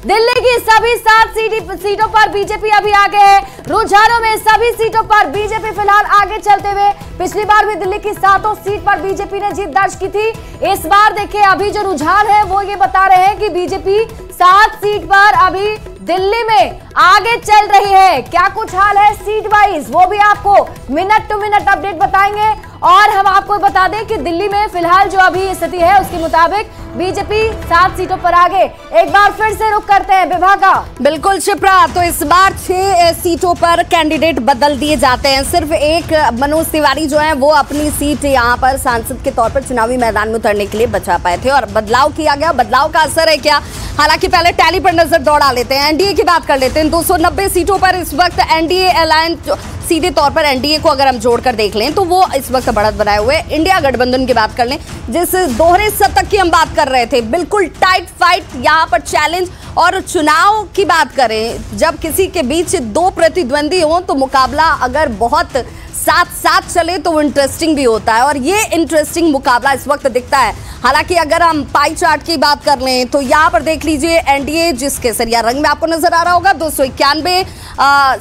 दिल्ली की सभी 7 सीटों पर बीजेपी अभी आगे है। रुझानों में सभी सीटों पर बीजेपी फिलहाल आगे चलते हुए, पिछली बार भी दिल्ली की 7 सीट पर बीजेपी ने जीत दर्ज की थी। इस बार देखिए अभी जो रुझान है वो ये बता रहे हैं कि बीजेपी 7 सीट पर अभी दिल्ली में आगे चल रही है। क्या कुछ हाल है सीट वाइज वो भी आपको मिनट टू मिनट अपडेट बताएंगे। और हम आपको बता दें कि दिल्ली में फिलहाल जो अभी स्थिति है उसके मुताबिक बीजेपी 7 सीटों पर आगे। एक बार फिर से रुक करते हैं विभागा। बिल्कुल शिप्रा, तो इस बार 6 सीटों पर कैंडिडेट बदल दिए जाते हैं। सिर्फ एक मनोज तिवारी जो है वो अपनी सीट यहाँ पर सांसद के तौर पर चुनावी मैदान में उतरने के लिए बचा पाए थे और बदलाव किया गया। बदलाव का असर है क्या? हालांकि पहले टैली पर नजर दौड़ा लेते हैं, एनडीए की बात कर लेते हैं। 290 सीटों पर इस वक्त एनडीए अलायंस, सीधे तौर पर एनडीए को अगर हम जोड़कर देख लें तो वो इस वक्त बढ़त बनाए हुए। इंडिया गठबंधन की बात कर लें, जिस दोहरे शतक की हम बात कर रहे थे, बिल्कुल टाइट फाइट यहाँ पर चैलेंज। और चुनाव की बात करें, जब किसी के बीच 2 प्रतिद्वंदी हो तो मुकाबला अगर बहुत साथ साथ चले तो वो इंटरेस्टिंग भी होता है और ये इंटरेस्टिंग मुकाबला इस वक्त दिखता है। हालांकि अगर हम पाई चार्ट की बात कर लें तो यहाँ पर देख लीजिए एनडीए जिस केसरिया रंग में आपको नजर आ रहा होगा, 291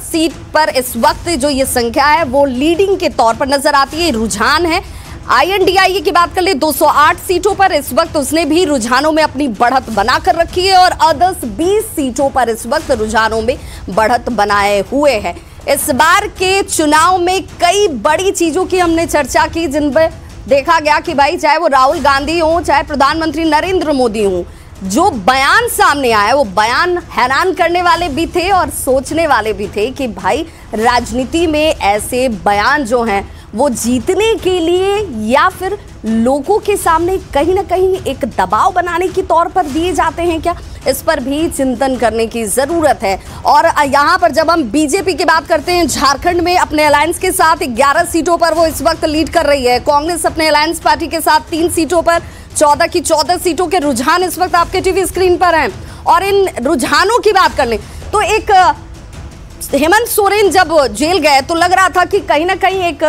सीट पर इस वक्त जो ये संख्या है वो लीडिंग के तौर पर नजर आती है, रुझान है। आईएनडीआई की बात कर ले 208 सीटों पर इस वक्त उसने भी रुझानों में अपनी बढ़त बनाकर रखी है और अदर्स 20 सीटों पर इस वक्त रुझानों में बढ़त बनाए हुए है। इस बार के चुनाव में कई बड़ी चीजों की हमने चर्चा की, जिनमें देखा गया कि भाई चाहे वो राहुल गांधी हो, चाहे प्रधानमंत्री नरेंद्र मोदी हो, जो बयान सामने आए वो बयान हैरान करने वाले भी थे और सोचने वाले भी थे कि भाई राजनीति में ऐसे बयान जो हैं वो जीतने के लिए या फिर लोगों के सामने कहीं ना कहीं एक दबाव बनाने के तौर पर दिए जाते हैं क्या? इस पर भी चिंतन करने की जरूरत है। और यहाँ पर जब हम बीजेपी की बात करते हैं, झारखंड में अपने अलायंस के साथ 11 सीटों पर वो इस वक्त लीड कर रही है। कांग्रेस अपने अलायंस पार्टी के साथ 3 सीटों पर 14 की 14 सीटों के रुझान इस वक्त आपके टीवी स्क्रीन पर हैं। और इन रुझानों की बात कर लें तो एक हेमंत सोरेन जब जेल गए तो लग रहा था कि कहीं ना कहीं एक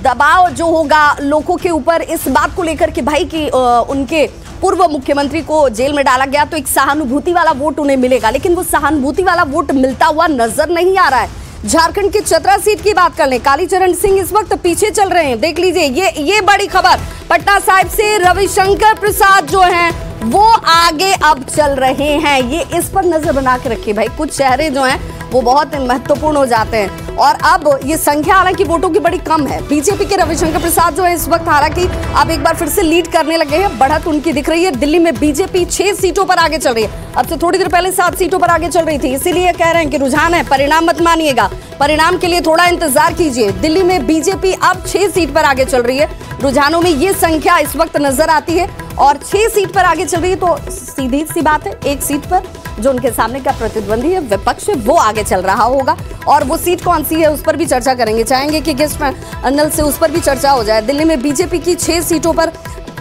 दबाव जो होगा लोगों के ऊपर इस बात को लेकर कि भाई कि उनके पूर्व मुख्यमंत्री को जेल में डाला गया तो एक सहानुभूति वाला वोट उन्हें मिलेगा, लेकिन वो सहानुभूति वाला वोट मिलता हुआ नजर नहीं आ रहा है। झारखंड की चतरा सीट की बात कर लें, कालीचरण सिंह इस वक्त पीछे चल रहे हैं। देख लीजिए ये बड़ी खबर, पटना साहिब से रविशंकर प्रसाद जो हैं वो आगे अब चल रहे हैं। ये इस पर नजर बना के रखिए भाई, कुछ चेहरे जो हैं वो बहुत महत्वपूर्ण हो जाते हैं। और अब ये संख्या हालांकि वोटों की बड़ी कम है। बीजेपी के रविशंकर प्रसाद जो है इस वक्त हालांकि अब एक बार फिर से लीड करने लगे हैं, बढ़त उनकी दिख रही है। दिल्ली में बीजेपी 6 सीटों पर आगे चल रही है, अब से थोड़ी देर पहले 7 सीटों पर आगे चल रही थी। इसीलिए कह रहे हैं कि रुझान है, परिणाम मत मानिएगा, परिणाम के लिए थोड़ा इंतजार कीजिए। दिल्ली में बीजेपी अब 6 सीट पर आगे चल रही है, रुझानों में ये संख्या इस वक्त नजर आती है और 6 सीट पर आगे चल रही है तो सीधी सी बात है, एक सीट पर जो उनके सामने का प्रतिद्वंदी है, विपक्ष है, वो आगे चल रहा होगा। और वो सीट कौन सी है उस पर भी चर्चा करेंगे, चाहेंगे कि गेस्ट पैनल से उस पर भी चर्चा हो जाए। दिल्ली में बीजेपी की 6 सीटों पर।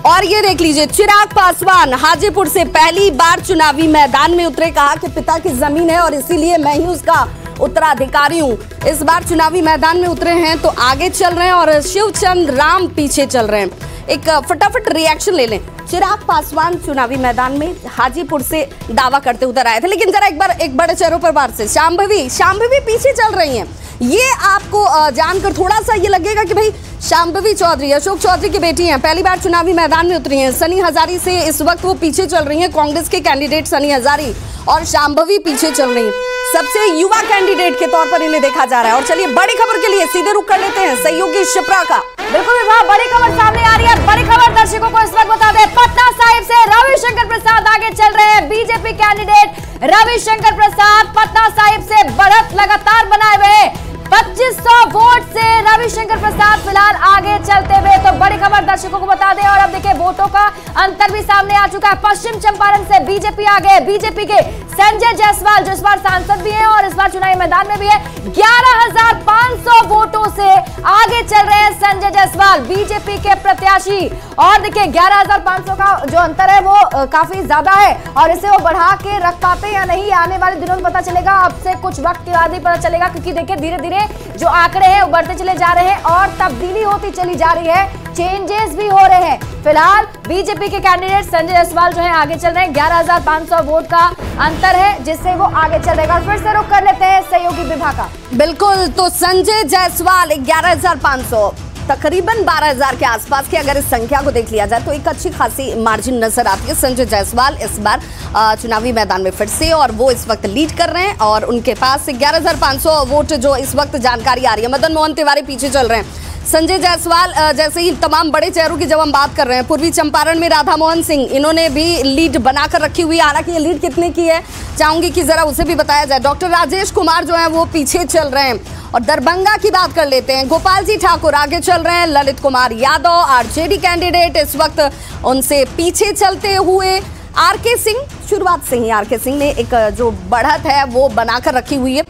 और ये देख लीजिए, चिराग पासवान हाजीपुर से पहली बार चुनावी मैदान में उतरे, कहा कि पिता की जमीन है और इसीलिए मैं ही उसका उत्तराधिकारी हूँ। इस बार चुनावी मैदान में उतरे हैं तो आगे चल रहे हैं और शिवचंद राम पीछे चल रहे हैं। एक फटाफट रिएक्शन ले लें। चिराग पासवान चुनावी मैदान में हाजीपुर से दावा करते उतर आए थे, लेकिन जरा एक बड़े चेहरों पर बार से शांभवी पीछे चल रही हैं। ये आपको जानकर थोड़ा सा ये लगेगा कि भाई शांभवी चौधरी अशोक चौधरी की बेटी हैं, पहली बार चुनावी मैदान में उतरी हैं। सनी हजारी से इस वक्त वो पीछे चल रही हैं, कांग्रेस के कैंडिडेट सनी हजारी, और शांभवी पीछे चल रही हैं। सबसे युवा कैंडिडेट के तौर पर इन्हें देखा जा रहा है। और चलिए बड़ी खबर के लिए सीधे रुख कर लेते हैं सहयोगी शिप्रा का। बिल्कुल विभाग, बड़ी खबर सामने आ रही है। बड़ी खबर दर्शकों को इस वक्त बता दें, पटना साहिब से रविशंकर प्रसाद आगे चल रहे हैं। बीजेपी कैंडिडेट रविशंकर प्रसाद पटना साहिब से बढ़त लगातार बनाए हुए 2500 वोट से रविशंकर प्रसाद फिलहाल आगे चलते हुए। तो बड़ी खबर दर्शकों को बता दें। और अब देखिए वोटों का अंतर भी सामने आ चुका है। पश्चिम चंपारण से बीजेपी आगे, बीजेपी के संजय जायसवाल जो इस बार सांसद भी हैं और इस बार चुनावी मैदान में भी है, 11,500 वोटों से आगे चल रहे हैं संजय जायसवाल बीजेपी के प्रत्याशी। और देखिए 11,500 का जो अंतर है वो काफी ज्यादा है और इसे वो बढ़ा के रख पाते या नहीं आने वाले दिनों में पता चलेगा। अब से कुछ वक्त के बाद ही पता चलेगा, क्योंकि देखिए धीरे धीरे जो आंकड़े हैं वो बढ़ते चले जा रहे हैं और तब्दीली होती चली जा रही है, चेंजेस भी हो रहे हैं। फिलहाल बीजेपी के कैंडिडेट संजय जायसवाल जो है आगे चल रहे हैं, 11,500 वोट का अंतर है जिससे वो आगे चल रहे हैं। और फिर से रुख कर लेते हैं सहयोगी विभा का। बिल्कुल, तो संजय जायसवाल 11,500 तकरीबन 12,000 के आसपास की अगर इस संख्या को देख लिया जाए तो एक अच्छी खासी मार्जिन नजर आती है। संजय जायसवाल इस बार चुनावी मैदान में फिर से और वो इस वक्त लीड कर रहे हैं और उनके पास 11,500 वोट जो इस वक्त जानकारी आ रही है। मदन मोहन तिवारी पीछे चल रहे हैं। संजय जायसवाल जैसे ही तमाम बड़े चेहरों की जब हम बात कर रहे हैं, पूर्वी चंपारण में राधा मोहन सिंह, इन्होंने भी लीड बनाकर रखी हुई है। हालांकि ये लीड कितने की है चाहूंगी कि जरा उसे भी बताया जाए। डॉक्टर राजेश कुमार जो है वो पीछे चल रहे हैं। और दरभंगा की बात कर लेते हैं, गोपाल जी ठाकुर आगे चल रहे हैं, ललित कुमार यादव आरजेडी कैंडिडेट इस वक्त उनसे पीछे चलते हुए आरके सिंह, शुरुआत से ही आरके सिंह ने एक जो बढ़त है वो बनाकर रखी हुई है।